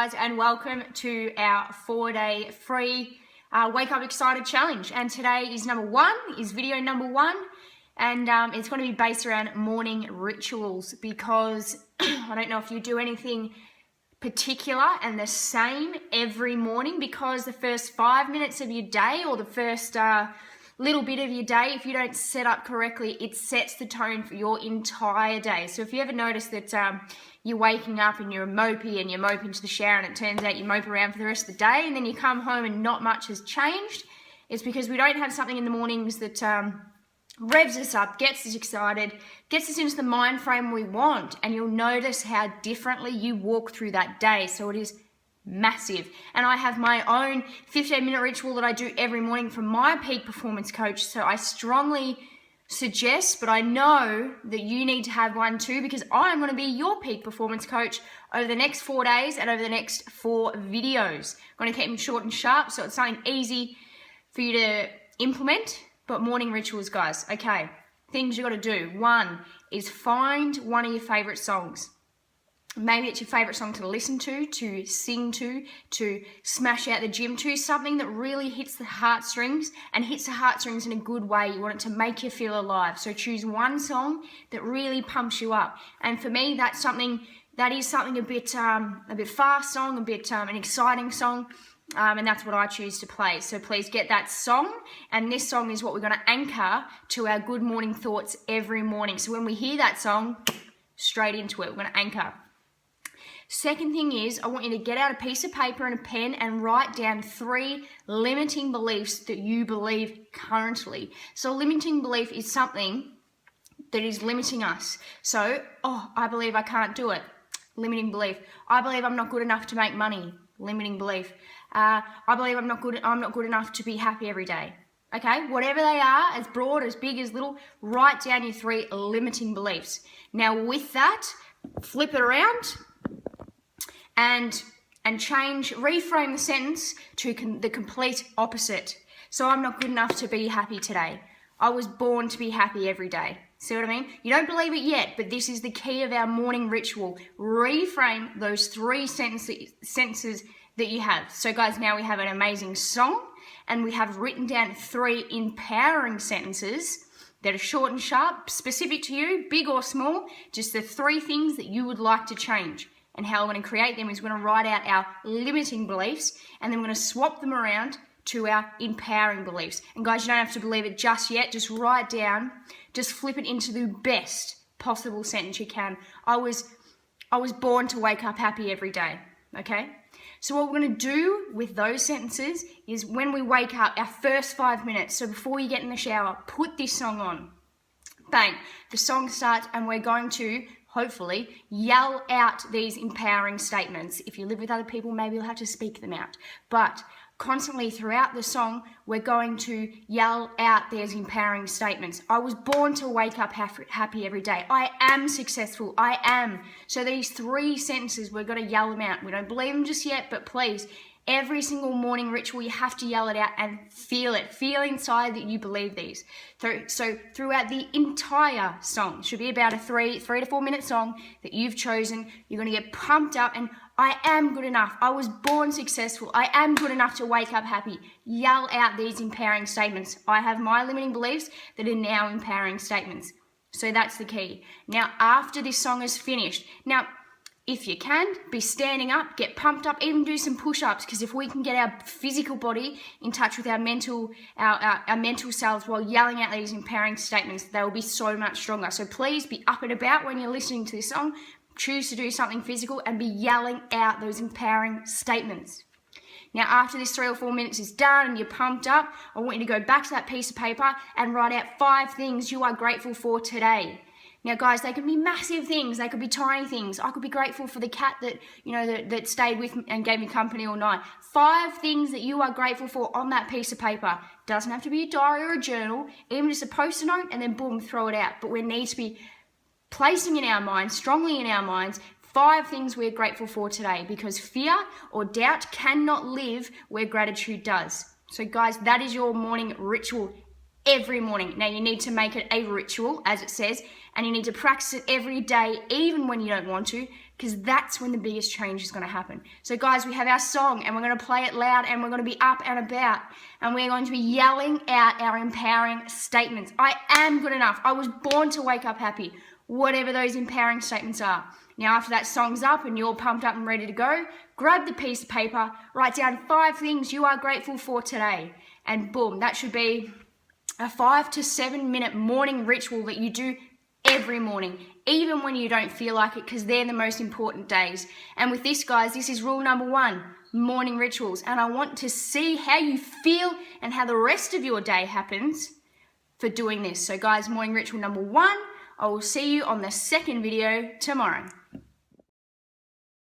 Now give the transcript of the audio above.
guys, and welcome to our 4-day free Wake Up Excited challenge. And today is video number one, and it's going to be based around morning rituals, because I don't know if you do anything particular and the same every morning, because the first 5 minutes of your day, or the first little bit of your day, if you don't set up correctly, it sets the tone for your entire day. So if you ever notice that you're waking up and you're mopey and you mope into the shower, and it turns out you mope around for the rest of the day, and then you come home and not much has changed, it's because we don't have something in the mornings that revs us up, gets us excited, gets us into the mind frame we want, and you'll notice how differently you walk through that day. So it is massive. And I have my own 15-minute ritual that I do every morning from my peak performance coach, so I strongly suggest, but I know that you need to have one too, because I'm going to be your peak performance coach over the next 4 days and over the next 4 videos. I'm going to keep them short and sharp, so it's something easy for you to implement. But morning rituals, guys. Okay, things you got to do. One is find one of your favorite songs. Maybe it's your favorite song to listen to sing to smash out the gym to, something that really hits the heartstrings, and hits the heartstrings in a good way. You want it to make you feel alive. So choose one song that really pumps you up. And for me, that is something a bit fast song, a bit an exciting song. And that's what I choose to play. So please get that song, and this song is what we're going to anchor to our good morning thoughts every morning. So when we hear that song, straight into it, we're going to anchor. Second thing is, I want you to get out a piece of paper and a pen and write down 3 limiting beliefs that you believe currently. So a limiting belief is something that is limiting us. So, I believe I can't do it. Limiting belief. I believe I'm not good enough to make money. Limiting belief. I believe I'm not good enough to be happy every day. Okay, whatever they are, as broad, as big, as little, write down your 3 limiting beliefs. Now with that, flip it around and reframe the sentence to the complete opposite. So I'm not good enough to be happy today. I was born to be happy every day. See what I mean? You don't believe it yet, but this is the key of our morning ritual. Reframe those 3 sentences that you have. So guys, now we have an amazing song, and we have written down 3 empowering sentences that are short and sharp, specific to you, big or small, just the 3 things that you would like to change. And how we're going to create them is we're going to write out our limiting beliefs, and then we're going to swap them around to our empowering beliefs. And guys, you don't have to believe it just yet. Just write down, just flip it into the best possible sentence you can. I was born to wake up happy every day. Okay? So what we're going to do with those sentences is, when we wake up, our first 5 minutes, so before you get in the shower, put this song on. Bang. The song starts, and we're going to hopefully yell out these empowering statements. If you live with other people, maybe you'll have to speak them out. But constantly throughout the song, we're going to yell out these empowering statements. I was born to wake up happy every day. I am successful. I am. So these 3 sentences, we're going to yell them out. We don't believe them just yet, but please, every single morning ritual, you have to yell it out and feel it. Feel inside that you believe these. So throughout the entire song, should be about a 3 to 4 minute song that you've chosen, you're going to get pumped up, and I am good enough. I was born successful. I am good enough to wake up happy. Yell out these empowering statements. I have my limiting beliefs that are now empowering statements. So that's the key. Now, after this song is finished, now, if you can, be standing up, get pumped up, even do some push-ups, because if we can get our physical body in touch with our mental selves while yelling out these empowering statements, they will be so much stronger. So please be up and about when you're listening to this song. Choose to do something physical and be yelling out those empowering statements. Now, after this 3 or 4 minutes is done and you're pumped up, I want you to go back to that piece of paper and write out 5 things you are grateful for today. Now, guys, they can be massive things. They could be tiny things. I could be grateful for the cat that stayed with me and gave me company all night. 5 things that you are grateful for on that piece of paper. Doesn't have to be a diary or a journal, even just a post-it note, and then boom, throw it out. But we need to be placing in our minds, strongly in our minds, 5 things we're grateful for today, because fear or doubt cannot live where gratitude does. So guys, that is your morning ritual every morning. Now you need to make it a ritual, as it says, and you need to practice it every day, even when you don't want to. because that's when the biggest change is going to happen. So guys, we have our song and we're going to play it loud and we're going to be up and about and we're going to be yelling out our empowering statements. I am good enough. I was born to wake up happy, whatever those empowering statements are. Now, after that song's up and you're pumped up and ready to go, grab the piece of paper, write down 5 things you are grateful for today. And boom, that should be a 5 to 7 minute morning ritual that you do every morning, even when you don't feel like it, because they're the most important days. And with this, guys, this is rule number 1, morning rituals. And I want to see how you feel and how the rest of your day happens for doing this. So guys, morning ritual number 1, I will see you on the second video tomorrow.